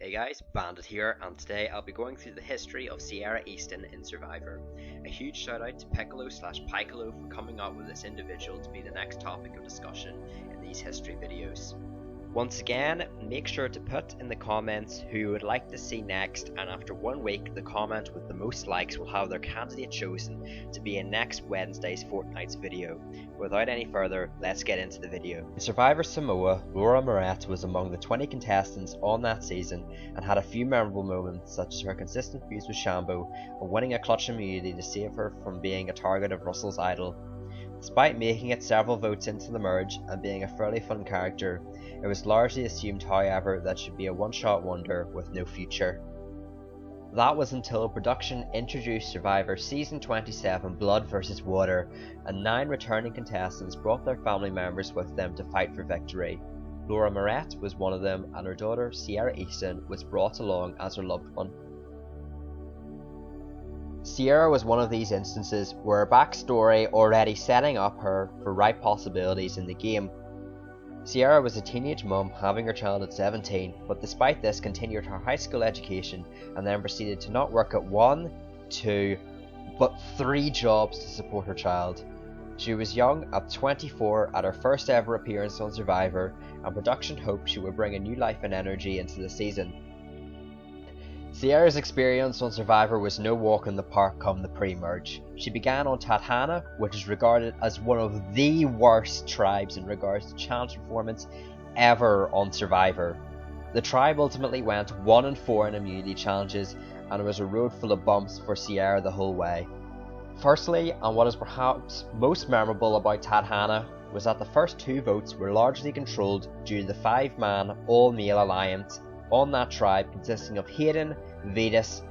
Hey guys, Bandit here, and today I'll be going through the history of Ciera Eastin in Survivor. A huge shout out to Piccolo/Piccolo for coming up with this individual to be the next topic of discussion in these history videos. Once again, make sure to put in the comments who you would like to see next, and after 1 week, the comment with the most likes will have their candidate chosen to be in next Wednesday's Fortnight's video. Without any further, let's get into the video. In Survivor Samoa, Laura Moret was among the 20 contestants on that season and had a few memorable moments, such as her consistent feuds with Shambo and winning a clutch immunity to save her from being a target of Russell's idol. Despite making it several votes into the merge and being a fairly fun character, it was largely assumed, however, that she'd be a one-shot wonder with no future. That was until production introduced Survivor Season 27 Blood vs Water, and 9 returning contestants brought their family members with them to fight for victory. Laura Moret was one of them, and her daughter Ciera Eastin was brought along as her loved one. Ciera was one of these instances where a backstory already setting up her for ripe possibilities in the game. Ciera was a teenage mum, having her child at 17, but despite this continued her high school education and then proceeded to not work at 1, 2, but 3 jobs to support her child. She was young at 24 at her first ever appearance on Survivor, and production hoped she would bring a new life and energy into the season. Ciera's experience on Survivor was no walk in the park come the pre-merge. She began on Tadhana, which is regarded as one of the worst tribes in regards to challenge performance ever on Survivor. The tribe ultimately went 1-4 in immunity challenges, and it was a road full of bumps for Ciera the whole way. Firstly, and what is perhaps most memorable about Tadhana, was that the first 2 votes were largely controlled due to the 5-man all-male alliance on that tribe, consisting of Hayden, Vetus,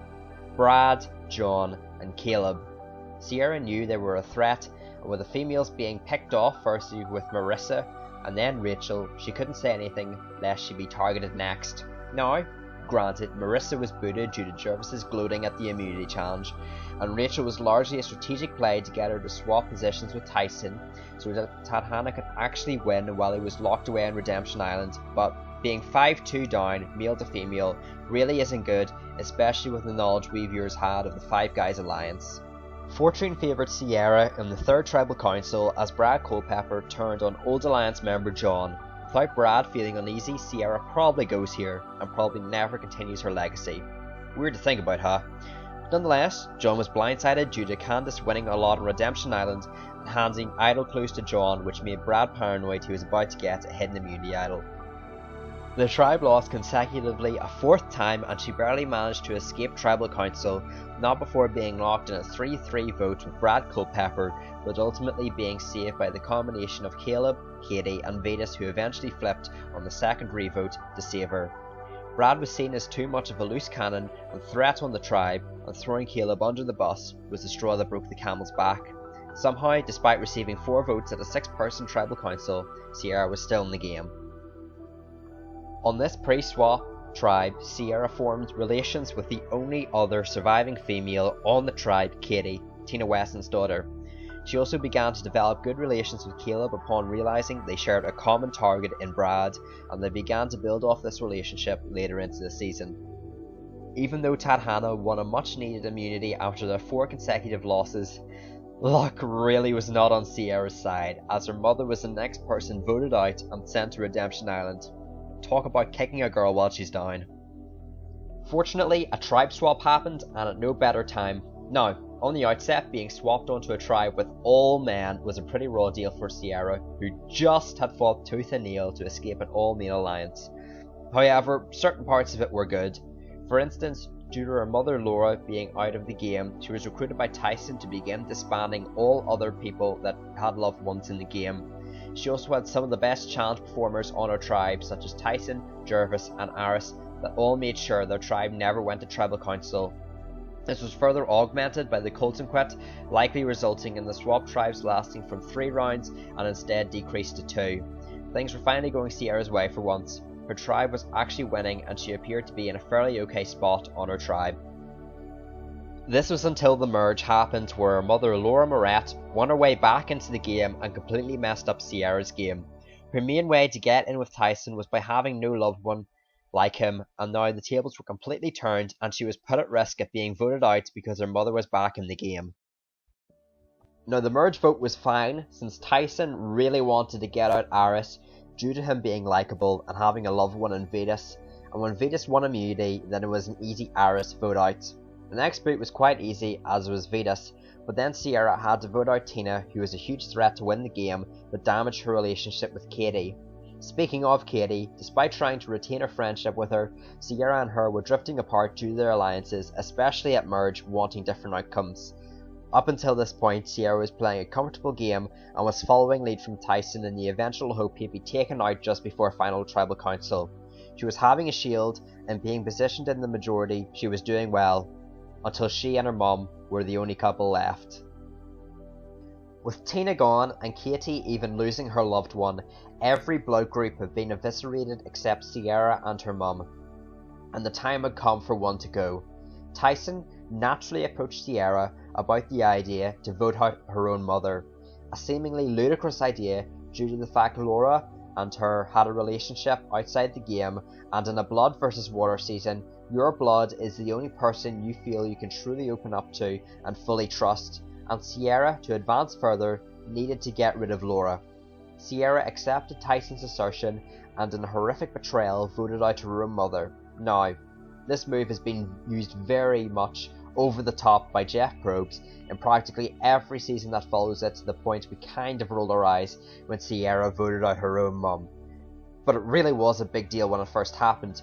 Brad, John and Caleb. Ciera knew they were a threat, and with the females being picked off firstly with Marissa and then Rachel, she couldn't say anything lest she be targeted next. Now, granted, Marissa was booted due to Jervis's gloating at the immunity challenge, and Rachel was largely a strategic play to get her to swap positions with Tyson so that Tadhana could actually win while he was locked away on Redemption Island, but being 5-2 down, male to female, really isn't good, especially with the knowledge we viewers had of the Five Guys Alliance. Fortune favoured Ciera in the 3rd Tribal Council as Brad Culpepper turned on Old Alliance member John. Without Brad feeling uneasy, Ciera probably goes here, and probably never continues her legacy. Weird to think about, huh? Nonetheless, John was blindsided due to Candace winning a lot on Redemption Island and handing idol clues to John, which made Brad paranoid he was about to get a hidden immunity idol. The tribe lost consecutively a 4th time, and she barely managed to escape Tribal Council, not before being locked in a 3-3 vote with Brad Culpepper, but ultimately being saved by the combination of Caleb, Katie and Vetus, who eventually flipped on the 2nd revote to save her. Brad was seen as too much of a loose cannon and threat on the tribe, and throwing Caleb under the bus was the straw that broke the camel's back. Somehow, despite receiving 4 votes at a 6-person Tribal Council, Ciera was still in the game. On this pre-swap tribe, Ciera formed relations with the only other surviving female on the tribe, Katie, Tina Weston's daughter. She also began to develop good relations with Caleb upon realising they shared a common target in Brad, and they began to build off this relationship later into the season. Even though Tadhana won a much needed immunity after their 4 consecutive losses, luck really was not on Ciera's side, as her mother was the next person voted out and sent to Redemption Island. Talk about kicking a girl while she's down. Fortunately, a tribe swap happened, and at no better time. Now, on the outset, being swapped onto a tribe with all men was a pretty raw deal for Ciera, who just had fought tooth and nail to escape an all-male alliance. However, certain parts of it were good. For instance, due to her mother Laura being out of the game, she was recruited by Tyson to begin disbanding all other people that had loved ones in the game. She also had some of the best challenge performers on her tribe, such as Tyson, Jervis and Aris, that all made sure their tribe never went to Tribal Council. This was further augmented by the Colton Quit, likely resulting in the swap tribes lasting from 3 rounds and instead decreased to 2. Things were finally going Ciera's way for once. Her tribe was actually winning, and she appeared to be in a fairly okay spot on her tribe. This was until the merge happened, where her mother Laura Moret won her way back into the game and completely messed up Ciera's game. Her main way to get in with Tyson was by having no loved one, like him, and now the tables were completely turned and she was put at risk of being voted out because her mother was back in the game. Now the merge vote was fine, since Tyson really wanted to get out Aris due to him being likeable and having a loved one in Vetus, and when Vetus won immunity, then it was an easy Aris vote out. The next boot was quite easy, as it was Vetus, but then Ciera had to vote out Tina, who was a huge threat to win the game, but damaged her relationship with Katie. Speaking of Katie, despite trying to retain her friendship with her, Ciera and her were drifting apart due to their alliances, especially at merge, wanting different outcomes. Up until this point, Ciera was playing a comfortable game and was following lead from Tyson in the eventual hope he'd be taken out just before final tribal council. She was having a shield, and being positioned in the majority, she was doing well, until she and her mum were the only couple left. With Tina gone, and Katie even losing her loved one, every bloke group had been eviscerated except Ciera and her mum, and the time had come for one to go. Tyson naturally approached Ciera about the idea to vote out her own mother, a seemingly ludicrous idea due to the fact Laura and her had a relationship outside the game, and in a blood versus water season, your blood is the only person you feel you can truly open up to and fully trust, and Ciera, to advance further, needed to get rid of Laura. Ciera accepted Tyson's assertion and in a horrific betrayal voted out her own mother. Now, this move has been used very much over the top by Jeff Probst in practically every season that follows it, to the point we kind of rolled our eyes when Ciera voted out her own mum. But it really was a big deal when it first happened.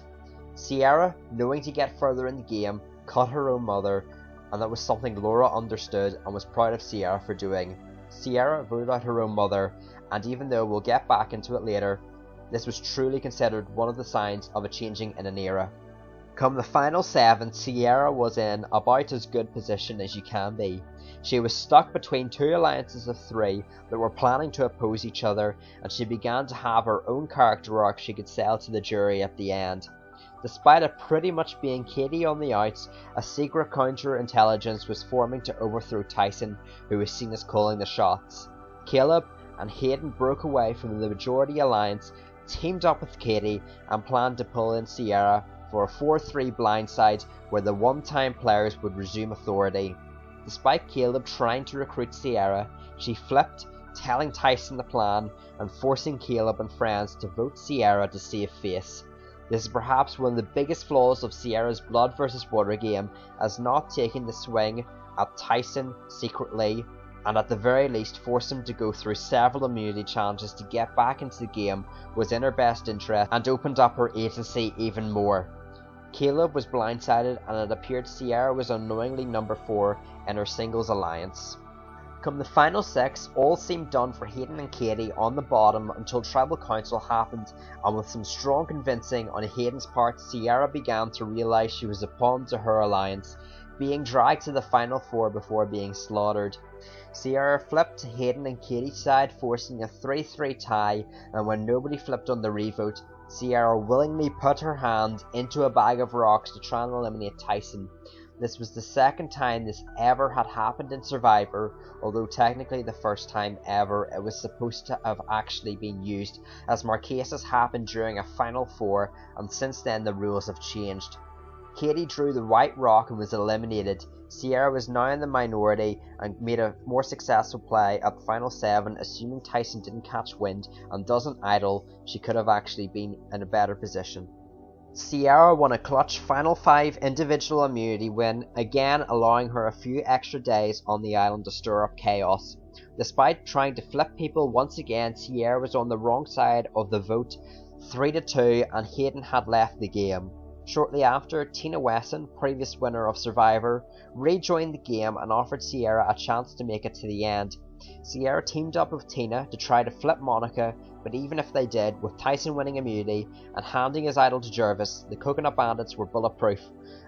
Ciera, knowing to get further in the game, cut her own mother, and that was something Laura understood and was proud of Ciera for doing. Ciera voted out her own mother, and even though we'll get back into it later, this was truly considered one of the signs of a changing in an era. Come the final 7, Ciera was in about as good position as you can be. She was stuck between 2 alliances of 3 that were planning to oppose each other, and she began to have her own character arc she could sell to the jury at the end. Despite it pretty much being Katie on the outs, a secret counter-intelligence was forming to overthrow Tyson, who was seen as calling the shots. Caleb and Hayden broke away from the majority alliance, teamed up with Katie, and planned to pull in Ciera for a 4-3 blindside where the one-time players would resume authority. Despite Caleb trying to recruit Ciera, she flipped, telling Tyson the plan and forcing Caleb and friends to vote Ciera to save face. This is perhaps one of the biggest flaws of Ciera's blood versus water game, as not taking the swing at Tyson secretly, and at the very least force him to go through several immunity challenges to get back into the game, was in her best interest and opened up her agency even more. Caleb was blindsided, and it appeared Ciera was unknowingly number 4 in her singles alliance. Come the final 6, all seemed done for Hayden and Katie on the bottom until Tribal Council happened, and with some strong convincing on Hayden's part, Ciera began to realise she was a pawn to her alliance, being dragged to the final 4 before being slaughtered. Ciera flipped to Hayden and Katie's side, forcing a 3-3 tie, and when nobody flipped on the revote, Ciera willingly put her hand into a bag of rocks to try and eliminate Tyson. This was the second time this ever had happened in Survivor, although technically the first time ever it was supposed to have actually been used, as Marquesas happened during a Final 4, and since then the rules have changed. Katie drew the white rock and was eliminated. Ciera was now in the minority and made a more successful play at the Final 7, assuming Tyson didn't catch wind and doesn't idle, she could have actually been in a better position. Ciera won a clutch Final 5 individual immunity win, again allowing her a few extra days on the island to stir up chaos. Despite trying to flip people once again, Ciera was on the wrong side of the vote, 3-2, and Hayden had left the game. Shortly after, Tina Wesson, previous winner of Survivor, rejoined the game and offered Ciera a chance to make it to the end. Ciera teamed up with Tina to try to flip Monica, but even if they did, with Tyson winning immunity and handing his idol to Jervis, the Coconut Bandits were bulletproof,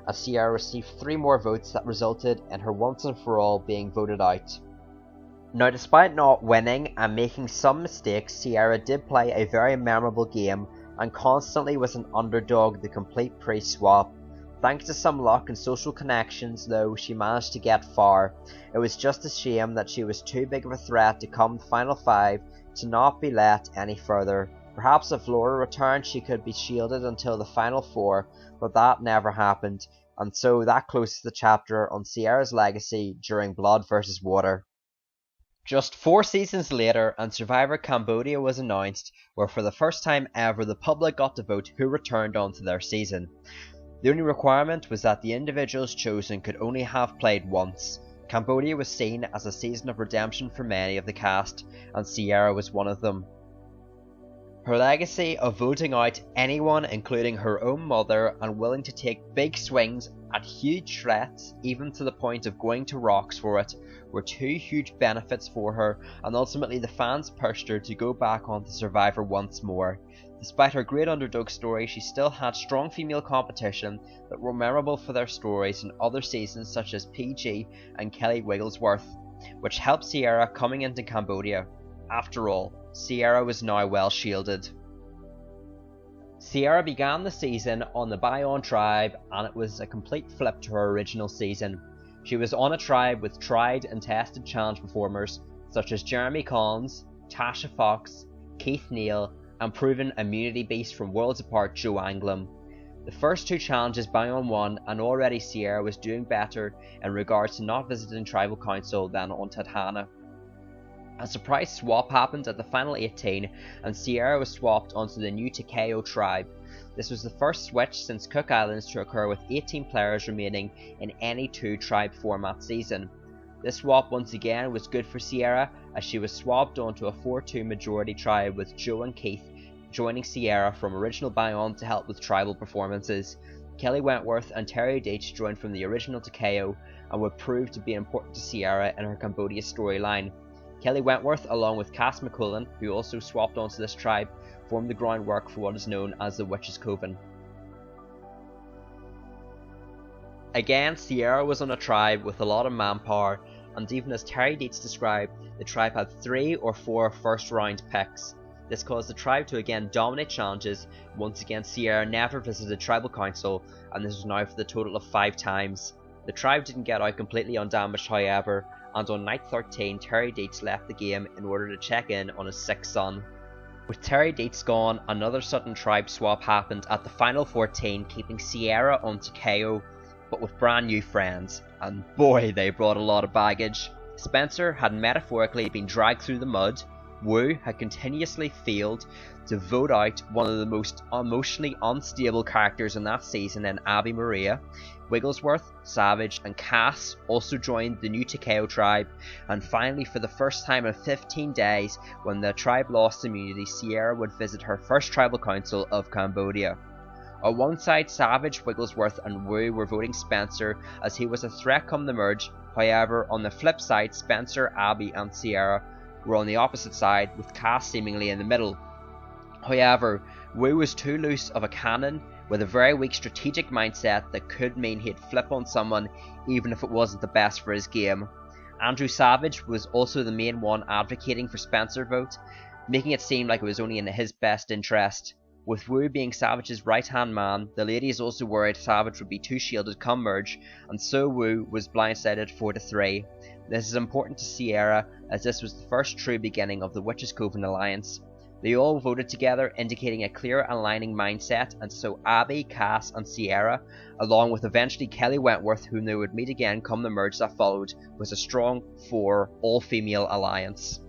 as Ciera received 3 more votes that resulted in her once and for all being voted out. Now, despite not winning and making some mistakes, Ciera did play a very memorable game and constantly was an underdog the complete pre-swap. Thanks to some luck and social connections, though, she managed to get far. It was just a shame that she was too big of a threat to come the Final 5 to not be let any further. Perhaps if Laura returned she could be shielded until the final four, but that never happened, and so that closes the chapter on Ciera's legacy during Blood vs. Water. Just 4 seasons later, and Survivor Cambodia was announced, where for the first time ever the public got to vote who returned onto their season. The only requirement was that the individuals chosen could only have played once. Cambodia was seen as a season of redemption for many of the cast, and Ciera was one of them. Her legacy of voting out anyone, including her own mother, and willing to take big swings at huge threats, even to the point of going to rocks for it, were 2 huge benefits for her, and ultimately the fans pushed her to go back onto Survivor once more. Despite her great underdog story, she still had strong female competition that were memorable for their stories in other seasons such as PG and Kelly Wigglesworth, which helped Ciera coming into Cambodia. After all, Ciera was now well shielded. Ciera began the season on the Bayon tribe, and it was a complete flip to her original season. She was on a tribe with tried and tested challenge performers such as Jeremy Collins, Tasha Fox, Keith Neal, and proven immunity beast from Worlds Apart Joe Anglem. The first 2 challenges Bayon won, and already Ciera was doing better in regards to not visiting tribal council than on Tadhana. A surprise swap happened at the final 18, and Ciera was swapped onto the new Takeo tribe. This was the first switch since Cook Islands to occur, with 18 players remaining in any 2 tribe format season. This swap once again was good for Ciera, as she was swapped onto a 4-2 majority tribe, with Joe and Keith joining Ciera from original Bayon to help with tribal performances. Kelly Wentworth and Terry Deitch joined from the original Takeo and would prove to be important to Ciera in her Cambodia storyline. Kelly Wentworth, along with Cass McCullen, who also swapped onto this tribe, formed the groundwork for what is known as the Witches' Coven. Again, Ciera was on a tribe with a lot of manpower, and even as Terry Deitch described, the tribe had 3 or 4 first round picks. This caused the tribe to again dominate challenges. Once again, Ciera never visited tribal council, and this was now for the total of 5 times. The tribe didn't get out completely undamaged, however, and on night 13 Terry Deitch left the game in order to check in on his 6th son. With Terry Deitch gone, another sudden tribe swap happened at the final 14, keeping Ciera on Takeo, but with brand new friends, and boy, they brought a lot of baggage. Spencer had metaphorically been dragged through the mud. Wu had continuously failed to vote out one of the most emotionally unstable characters in that season in Abby Maria. Wigglesworth, Savage, and Cass also joined the new Takeo tribe, and finally, for the first time in 15 days, when the tribe lost immunity, Ciera would visit her first tribal council of Cambodia. On one side, Savage, Wigglesworth, and Wu were voting Spencer as he was a threat come the merge. However, on the flip side, Spencer, Abby, and Ciera were on the opposite side, with Cass seemingly in the middle. However, Wu was too loose of a cannon, with a very weak strategic mindset that could mean he'd flip on someone even if it wasn't the best for his game. Andrew Savage was also the main one advocating for Spencer's vote, making it seem like it was only in his best interest. With Wu being Savage's right-hand man, the ladies also worried Savage would be too shielded come merge, and so Wu was blindsided 4-3. This is important to Ciera, as this was the first true beginning of the Witches' Coven alliance. They all voted together, indicating a clear aligning mindset, and so Abby, Cass, and Ciera, along with eventually Kelly Wentworth, whom they would meet again come the merge that followed, was a strong 4 all-female alliance.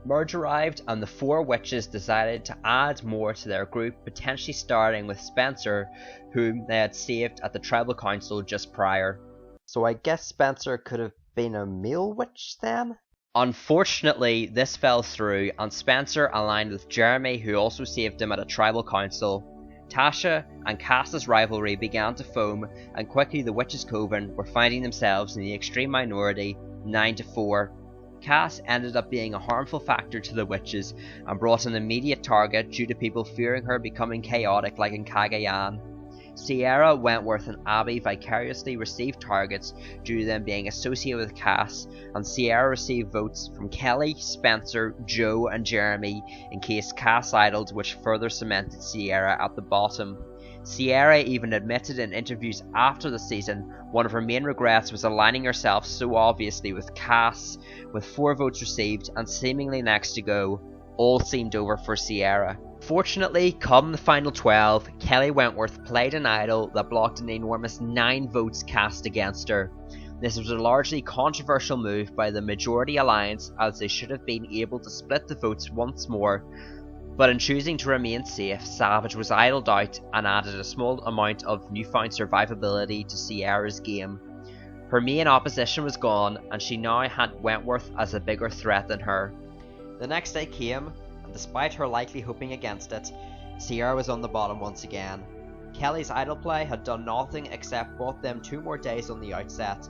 Merge arrived, and the 4 witches decided to add more to their group, potentially starting with Spencer, whom they had saved at the tribal council just prior. So I guess Spencer could have been a male witch then? Unfortunately, this fell through, and Spencer aligned with Jeremy, who also saved him at a tribal council. Tasha and Cass's rivalry began to foam, and quickly the Witches' Coven were finding themselves in the extreme minority, 9-4. Cass ended up being a harmful factor to the witches, and brought an immediate target due to people fearing her becoming chaotic like in Cagayan. Ciera, Wentworth, and Abby vicariously received targets due to them being associated with Cass, and Ciera received votes from Kelly, Spencer, Joe, and Jeremy in case Cass idled, which further cemented Ciera at the bottom. Ciera even admitted in interviews after the season one of her main regrets was aligning herself so obviously with Cass. With 4 votes received and seemingly next to go, all seemed over for Ciera. Fortunately, come the final 12, Kelly Wentworth played an idol that blocked an enormous 9 votes cast against her. This was a largely controversial move by the Majority Alliance, as they should have been able to split the votes once more, but in choosing to remain safe, Savage was idled out and added a small amount of newfound survivability to Ciera's game. Her main opposition was gone, and she now had Wentworth as a bigger threat than her. The next day came, and despite her likely hoping against it, Ciera was on the bottom once again. Kelly's idle play had done nothing except bought them 2 more days on the outset.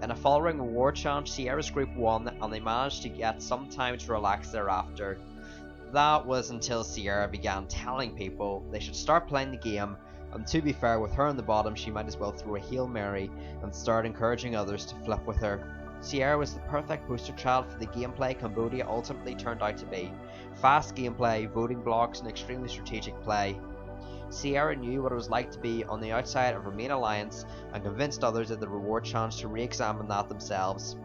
In a following reward challenge, Ciera's group won, and they managed to get some time to relax thereafter. That was until Ciera began telling people they should start playing the game, and to be fair, with her on the bottom, she might as well throw a Hail Mary and start encouraging others to flip with her. Ciera was the perfect poster child for the gameplay Cambodia ultimately turned out to be. Fast gameplay, voting blocks, and extremely strategic play. Ciera knew what it was like to be on the outside of her main alliance, and convinced others at the reward challenge to re-examine that themselves.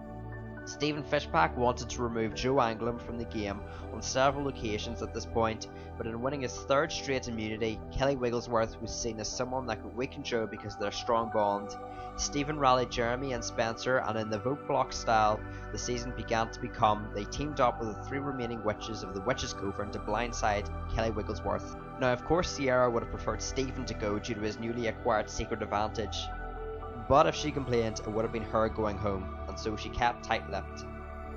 Stephen Fishback wanted to remove Joe Anglin from the game on several occasions at this point, but in winning his 3rd straight immunity, Kelly Wigglesworth was seen as someone that could weaken Joe because of their strong bond. Stephen rallied Jeremy and Spencer, and in the vote block style the season began to become, they teamed up with the 3 remaining witches of the Witches' Coven to blindside Kelly Wigglesworth. Now of course Ciera would have preferred Stephen to go due to his newly acquired secret advantage, but if she complained it would have been her going home, and so she kept tight-lipped.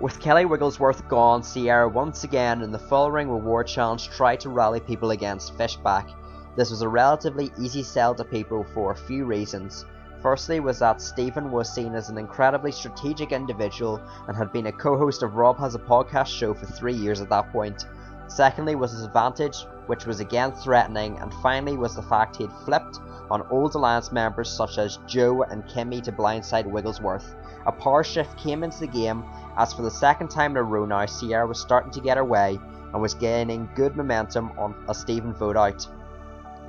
With Kelly Wigglesworth gone, Ciera once again in the following reward challenge tried to rally people against Fishback. This was a relatively easy sell to people for a few reasons. Firstly was that Stephen was seen as an incredibly strategic individual and had been a co-host of Rob Has a Podcast show for 3 years at that point. Secondly was his advantage, which was again threatening, and finally was the fact he had flipped on old Alliance members such as Joe and Kimmy to blindside Wigglesworth. A power shift came into the game, as for the 2nd time in a row now Ciera was starting to get her way and was gaining good momentum on a Stephen vote out.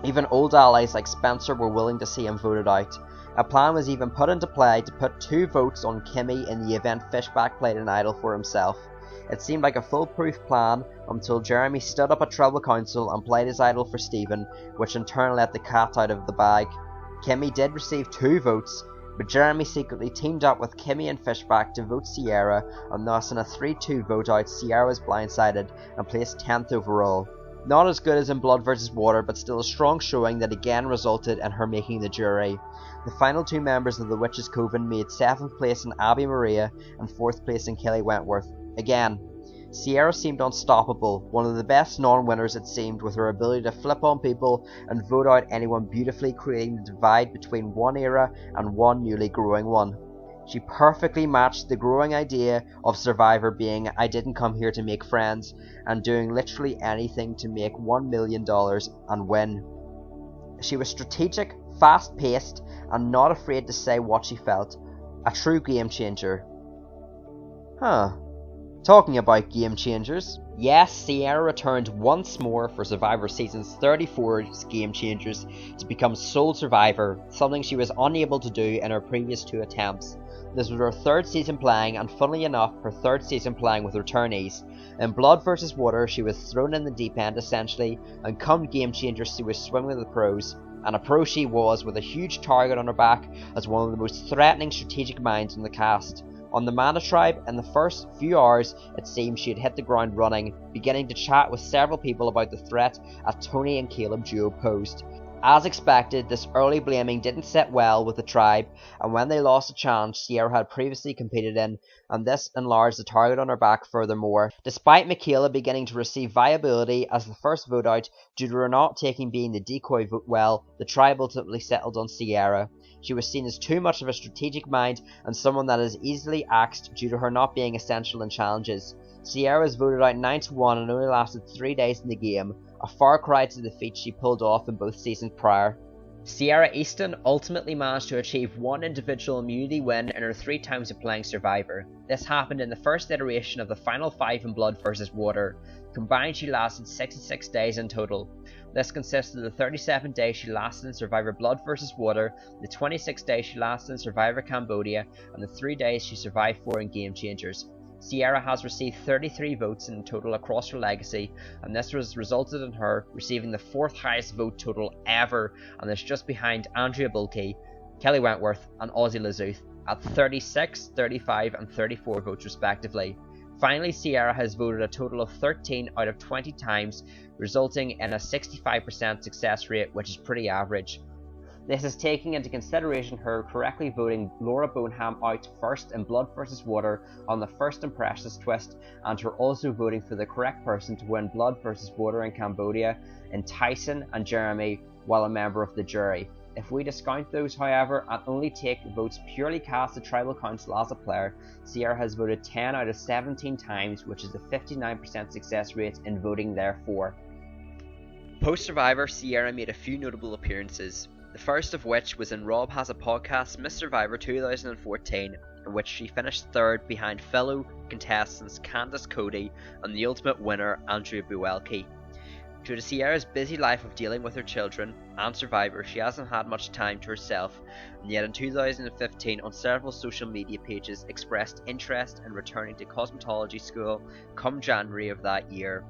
Even old allies like Spencer were willing to see him voted out. A plan was even put into play to put 2 votes on Kimmy in the event Fishback played an idol for himself. It seemed like a foolproof plan until Jeremy stood up at Tribal Council and played his idol for Stephen, which in turn let the cat out of the bag. Kimmy did receive 2 votes, but Jeremy secretly teamed up with Kimmy and Fishback to vote Ciera, and thus in a 3-2 vote out, Ciera was blindsided and placed 10th overall. Not as good as in Blood vs Water, but still a strong showing that again resulted in her making the jury. The final 2 members of the Witches' Coven made 7th place in Abby Maria and 4th place in Kelly Wentworth. Again, Ciera seemed unstoppable, one of the best non-winners it seemed, with her ability to flip on people and vote out anyone, beautifully creating the divide between one era and one newly growing one. She perfectly matched the growing idea of Survivor being I didn't come here to make friends, and doing literally anything to make $1 million and win. She was strategic, fast-paced, and not afraid to say what she felt. A true game changer. Talking about game changers, yes, Ciera returned once more for Survivor Season's 34's Game Changers to become sole survivor, something she was unable to do in her previous 2 attempts. This was her 3rd season playing, and funnily enough, her 3rd season playing with returnees. In Blood vs Water, she was thrown in the deep end essentially, and come Game Changers she was swimming with the pros. And a pro she was, with a huge target on her back as one of the most threatening strategic minds in the cast. On the Mana Tribe, in the first few hours, it seemed she had hit the ground running, beginning to chat with several people about the threat a Tony and Caleb duo posed. As expected, this early blaming didn't sit well with the tribe, and when they lost a challenge Ciera had previously competed in, and this enlarged the target on her back furthermore. Despite Michaela beginning to receive viability as the first vote out, due to her not taking being the decoy vote well, the tribe ultimately settled on Ciera. She was seen as too much of a strategic mind, and someone that is easily axed due to her not being essential in challenges. Ciera was voted out 9-1 and only lasted 3 days in the game, a far cry to the feat she pulled off in both seasons prior. Ciera Eastin ultimately managed to achieve 1 individual immunity win in her 3 times of playing Survivor. This happened in the first iteration of the final 5 in Blood vs Water. Combined she lasted 66 days in total. This consisted of the 37 days she lasted in Survivor Blood vs Water, the 26 days she lasted in Survivor Cambodia, and the 3 days she survived for in Game Changers. Ciera has received 33 votes in total across her legacy, and this has resulted in her receiving the 4th highest vote total ever, and is just behind Andrea Bulkey, Kelly Wentworth and Ozzy Lazuth at 36, 35 and 34 votes respectively. Finally, Ciera has voted a total of 13 out of 20 times, resulting in a 65% success rate, which is pretty average. This is taking into consideration her correctly voting Laura Boneham out first in Blood vs. Water on the first Impressions twist, and her also voting for the correct person to win Blood vs. Water in Cambodia in Tyson and Jeremy while a member of the jury. If we discount those, however, and only take votes purely cast at Tribal Council as a player, Ciera has voted 10 out of 17 times, which is a 59% success rate in voting therefore. Post-Survivor, Ciera made a few notable appearances, the first of which was in Rob Has a Podcast Miss Survivor 2014, in which she finished 3rd behind fellow contestants Candice Cody and the ultimate winner Andrea Buwelke. Due to Ciera's busy life of dealing with her children and Survivor, she hasn't had much time to herself, and yet in 2015 on several social media pages expressed interest in returning to cosmetology school come January of that year.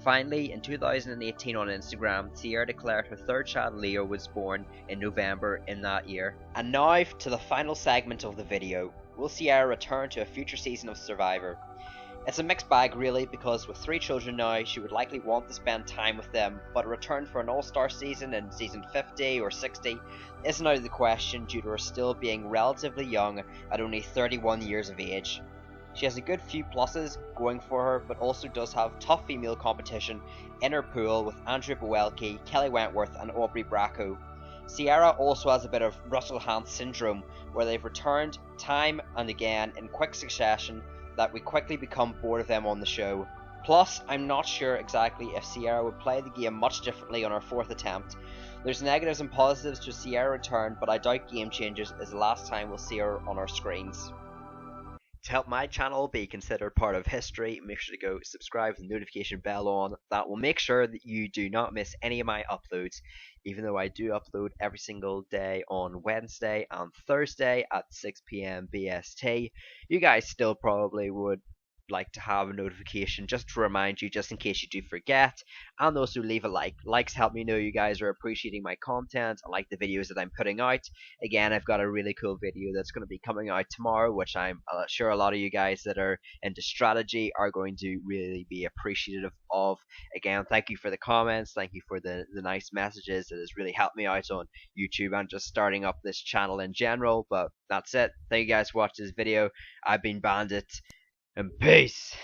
Finally, in 2018 on Instagram, Ciera declared her 3rd child Leo was born in November in that year. And now to the final segment of the video. Will Ciera return to a future season of Survivor? It's a mixed bag really, because with 3 children now, she would likely want to spend time with them, but a return for an all-star season in season 50 or 60 isn't out of the question due to her still being relatively young at only 31 years of age. She has a good few pluses going for her, but also does have tough female competition in her pool with Andrea Buwelke, Kelly Wentworth and Aubrey Bracco. Ciera also has a bit of Russell Hantz syndrome, where they've returned time and again in quick succession that we quickly become bored of them on the show. Plus, I'm not sure exactly if Ciera would play the game much differently on her 4th attempt. There's negatives and positives to Ciera return, but I doubt Game Changers is the last time we'll see her on our screens. To help my channel be considered part of history, make sure to go subscribe with the notification bell on. That will make sure that you do not miss any of my uploads, even though I do upload every single day on Wednesday and Thursday at 6 PM BST. You guys still probably would like to have a notification just to remind you, just in case you do forget, and also leave a like. Likes help me know you guys are appreciating my content and like the videos that I'm putting out. Again, I've got a really cool video that's going to be coming out tomorrow, which I'm sure a lot of you guys that are into strategy are going to really be appreciative of. Again, thank you for the comments, thank you for the nice messages. It has really helped me out on YouTube and just starting up this channel in general. But that's it. Thank you guys for watching this video. I've been Bandit, and peace!